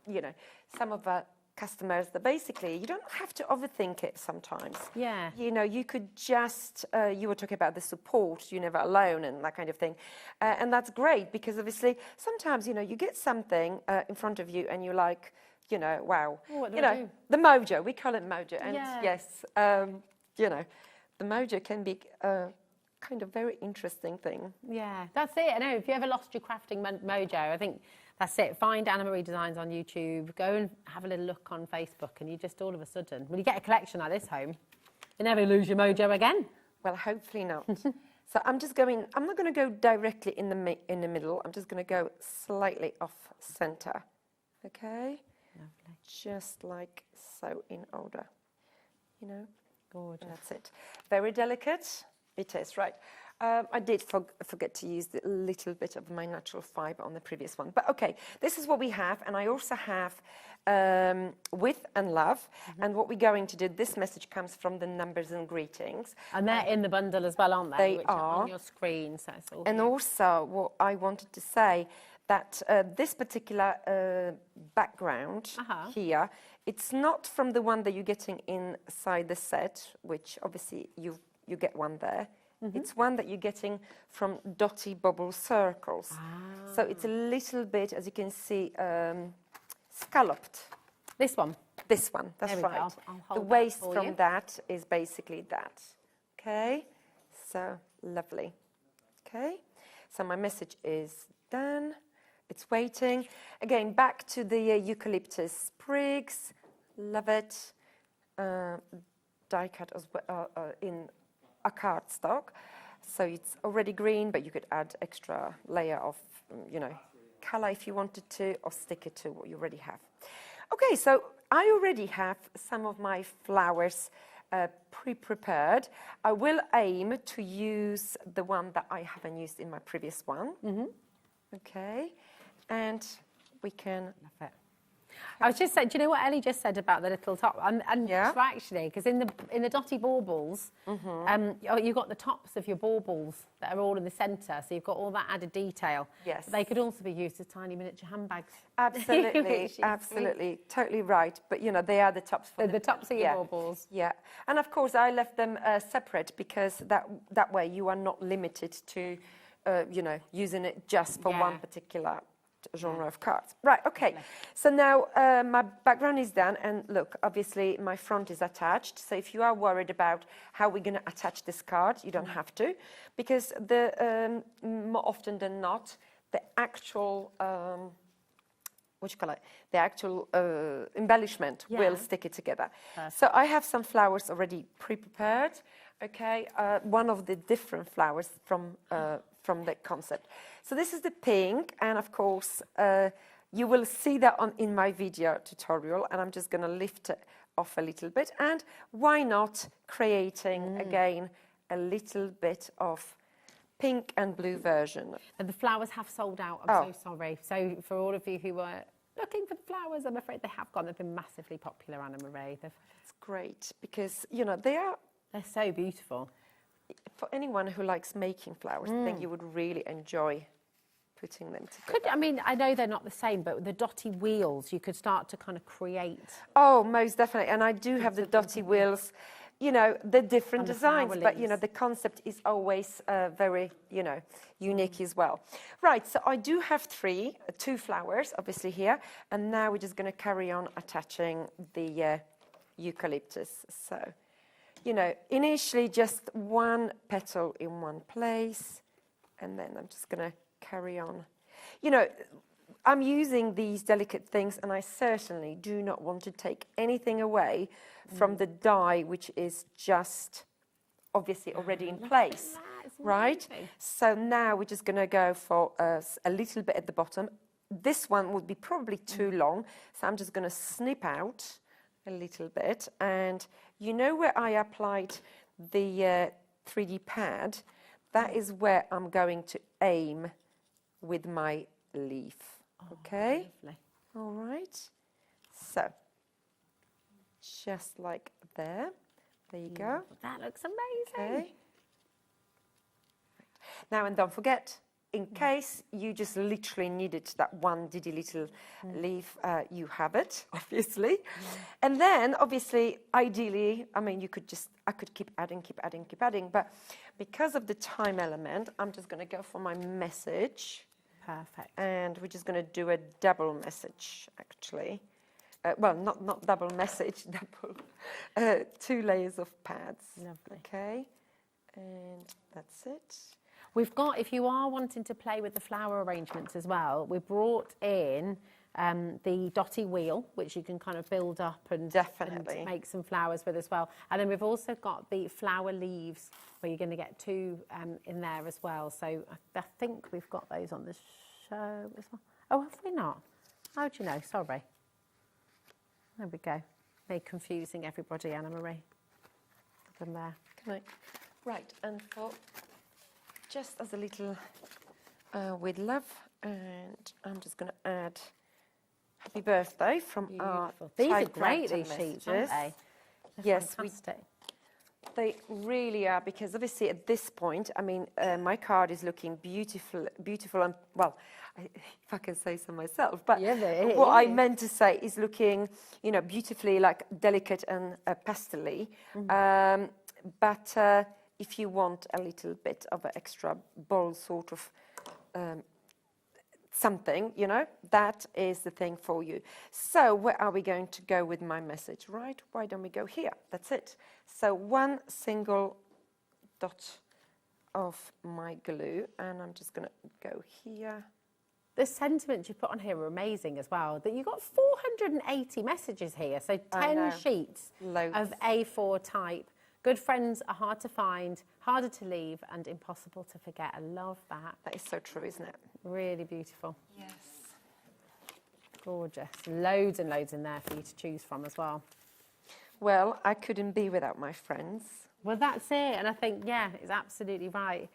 you know, some of our customers that basically you don't have to overthink it sometimes. Yeah. You know, you could just, you were talking about the support, you're never alone and that kind of thing. And that's great, because obviously sometimes, you know, you get something in front of you and you're like, you know, wow. What do you know, do? The mojo, we call it mojo. And Yeah. yes, you know, the mojo can be kind of very interesting thing. Yeah, that's it. I know, if you ever lost your crafting mojo, I think that's it. Find Anima Redesigns on YouTube, go and have a little look on Facebook, and you just all of a sudden, when you get a collection like this home, you never lose your mojo again. Well, hopefully not. So I'm just going, I'm not going to go directly in the middle. I'm just going to go slightly off center. Okay? Lovely. Just like so, in order. You know? Gorgeous. And that's it. Very delicate. It is, right. I did forget to use a little bit of my natural fibre on the previous one. But okay, this is what we have. And I also have With and Love. And what we're going to do, this message comes from the Numbers and Greetings. And they're in the bundle as well, aren't they? They are. On your screen. So it's all and here. also, what I wanted to say, that this particular background here, it's not from the one that you're getting inside the set, which obviously you get one there. It's one that you're getting from Dotty Bobble Circles. So it's a little bit, as you can see, scalloped. This one? This one, that's There we right. go. I'll hold The that waist for from you. that is basically that. Okay, so lovely. Okay, so my message is done. It's waiting. Again, back to the eucalyptus sprigs. Love it. Die cut as well, in a cardstock. So it's already green, but you could add extra layer of, you know, color if you wanted to, or stick it to what you already have. Okay, so I already have some of my flowers pre-prepared. I will aim to use the one that I haven't used in my previous one. Okay, and we can... Love it. I was just saying, do you know what Ellie just said about the little top? And Yeah. so actually, because in the dotty baubles, you've got the tops of your baubles that are all in the centre, so you've got all that added detail. Yes. They could also be used as tiny miniature handbags. Absolutely, absolutely, totally right. But, you know, they are the tops for The tops of your baubles. Yeah, and of course I left them separate, because that way you are not limited to, you know, using it just for one particular genre of cards. Right, okay. So now my background is done, and look, obviously my front is attached. So if you are worried about how we're going to attach this card, you don't have to, because the more often than not, the actual the actual embellishment will stick it together. So I have some flowers already pre-prepared. Okay, one of the different flowers from the concept. So this is the pink, and of course you will see that in my video tutorial, and I'm just going to lift it off a little bit. And why not creating again a little bit of pink and blue version. And the flowers have sold out. I'm so sorry. So for all of you who were looking for the flowers, I'm afraid they have gone. They've been massively popular, Anima Ray. It's great, because you know they're so beautiful. For anyone who likes making flowers, I think you would really enjoy putting them together. I mean, I know they're not the same, but with the dotty wheels, you could start to kind of create. Oh, most definitely. And I do have the dotty wheels. you know, the different And the designs, flower but, you know, leaves. the concept is always very, you know, unique as well. Right, so I do have two flowers, obviously, here, and now we're just going to carry on attaching the eucalyptus. So, you know, initially just one petal in one place, and then I'm just going to carry on. You know, I'm using these delicate things, and I certainly do not want to take anything away from the die, which is just obviously already in place, right? So now we're just going to go for a little bit at the bottom. This one would be probably too long, so I'm just going to snip out a little bit. And you know where I applied the 3D pad? That is where I'm going to aim with my leaf. Okay? Lovely. All right. So, just like there. There you go. That looks amazing. Okay. Now, and don't forget, in case you just literally needed that one diddy little leaf, you have it, obviously. And then, obviously, ideally, I mean, I could keep adding, but because of the time element, I'm just going to go for my message. Perfect. And we're just going to do a double message, actually. Well, not double message, double, 2 layers of pads. Lovely. Okay, and that's it. We've got, if you are wanting to play with the flower arrangements as well, we brought in the dotty wheel, which you can kind of build up and make some flowers with as well. And then we've also got the flower leaves, where you're going to get 2 in there as well. So I think we've got those on the show as well. Oh, have we not? How do you know? Sorry. There we go. Made confusing everybody, Anna Marie. Put them there. Can I? Right, and for just as a little with love, and I'm just going to add happy birthday from our These are typewriter great, these sheets, aren't messages. they? They're Yes, fantastic. They really are, because obviously at this point, I mean, my card is looking beautiful, and, well, if I can say so myself, but what I meant to say is looking, you know, beautifully, like delicate and pastel-y. But if you want a little bit of an extra bold sort of something, you know, that is the thing for you. So where are we going to go with my message, right? Why don't we go here? That's it. So one single dot of my glue, and I'm just going to go here. The sentiments you put on here are amazing as well. That you got 480 messages here, so 10 sheets of A4 type. Good friends are hard to find, harder to leave, and impossible to forget. I love that. That is so true, isn't it? Really beautiful. Yes. Gorgeous. Loads and loads in there for you to choose from as well. Well, I couldn't be without my friends. Well, that's it. And I think, yeah, it's absolutely right.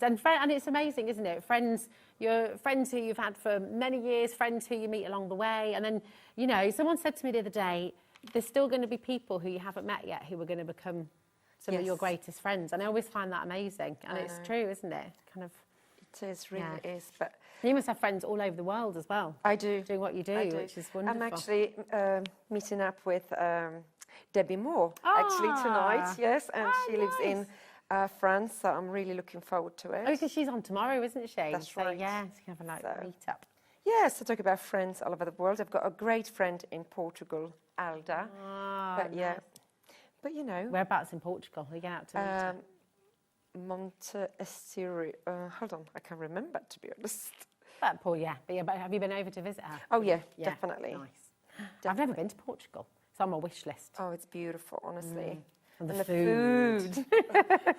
And it's amazing, isn't it? Friends, your friends who you've had for many years, friends who you meet along the way. And then, you know, someone said to me the other day, there's still going to be people who you haven't met yet who are going to become some of your greatest friends. And I always find that amazing. And it's true, isn't it? Kind of. It is, really is. But you must have friends all over the world as well. I do. Doing what you do, which is wonderful. I'm actually meeting up with Debbie Moore actually tonight, yes. And she lives in France, so I'm really looking forward to it. Oh, because she's on tomorrow, isn't she? That's right. Yeah, so you can have a meet up. Yes, I talk about friends all over the world. I've got a great friend in Portugal, Alda. But yeah, but you know. Whereabouts in Portugal? Are you going out to meet her? Monte Estero. Hold on, I can't remember, to be honest. But have you been over to visit her? Oh yeah, definitely. Nice. I've never been to Portugal. It's on my wish list. Oh, it's beautiful, honestly. And the food.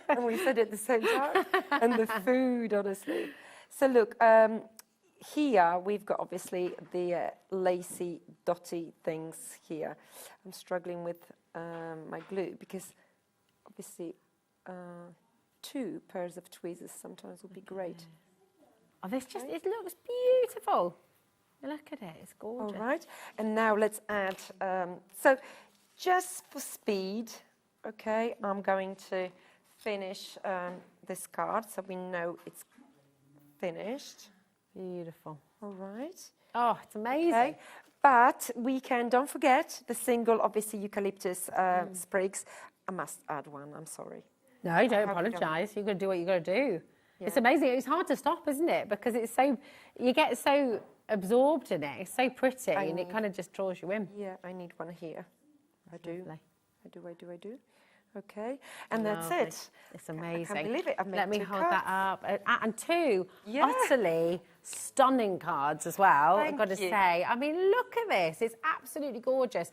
And we said it at the same time. And the food, honestly. So look, here we've got obviously the lacy, dotty things here. I'm struggling with my glue because obviously 2 pairs of tweezers sometimes would be great. Oh, it looks beautiful. Look at it, it's gorgeous. All right, and now let's add, so just for speed, okay, I'm going to finish this card so we know it's finished. Beautiful. All right. Oh, it's amazing. Okay. But we can, don't forget the single, obviously, eucalyptus sprigs. I must add one, I'm sorry. No, don't hope you don't- apologise. You've got to do what you've got to do. Yeah. It's amazing. It's hard to stop, isn't it? Because it's so, you get so absorbed in it. It's so pretty and it kind of just draws you in. Yeah, I need one here. I do. Lovely. I do. Okay, and Lovely. that's it. It's amazing. I can't believe it. I've made Let me 2 hold cards. that up. And 2 Yeah. utterly stunning cards as well, I've got to Thank you. say. I mean, look at this. It's absolutely gorgeous.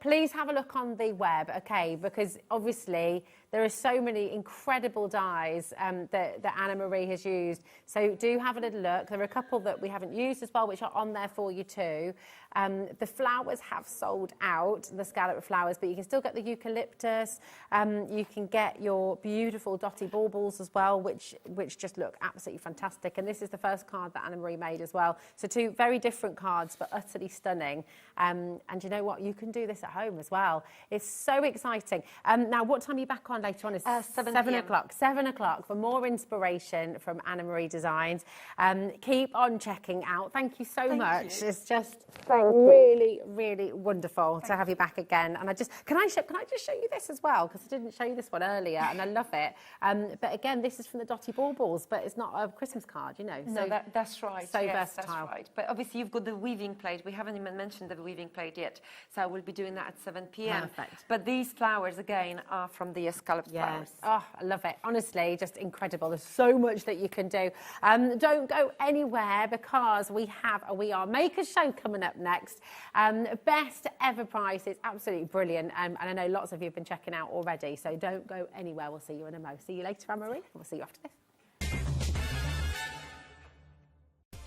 Please have a look on the web, okay, because obviously there are so many incredible dies that Anna Marie has used. So do have a little look. There are a couple that we haven't used as well, which are on there for you too. The flowers have sold out, the scallop flowers, but you can still get the eucalyptus. You can get your beautiful dotty baubles as well, which just look absolutely fantastic. And this is the first card that Anna Marie made as well. So 2 very different cards, but utterly stunning. And you know what? You can do this at home as well. It's so exciting. Now, what time are you back on later on? It's 7 7 p.m. o'clock. 7 o'clock for more inspiration from Anna Marie Designs. Keep on checking out. Thank you so much. you. It's just really, really wonderful to have you back again. And can I just show you this as well? Because I didn't show you this one earlier, and I love it. But again, this is from the Dotty Baubles, but it's not a Christmas card, you know. No, that's right. So yes, versatile. That's right. But obviously, you've got the weaving plate. We haven't even mentioned the weaving plate yet, so I will be doing that at 7 p.m. Perfect. But these flowers again are from the scalloped flowers. Oh, I love it. Honestly, just incredible. There's so much that you can do. Don't go anywhere because we are Maker's Show coming up next. Best ever prices, absolutely brilliant. And I know lots of you have been checking out already, so don't go anywhere. We'll see you in a mo. See you later, Anne-Marie. We'll see you after this.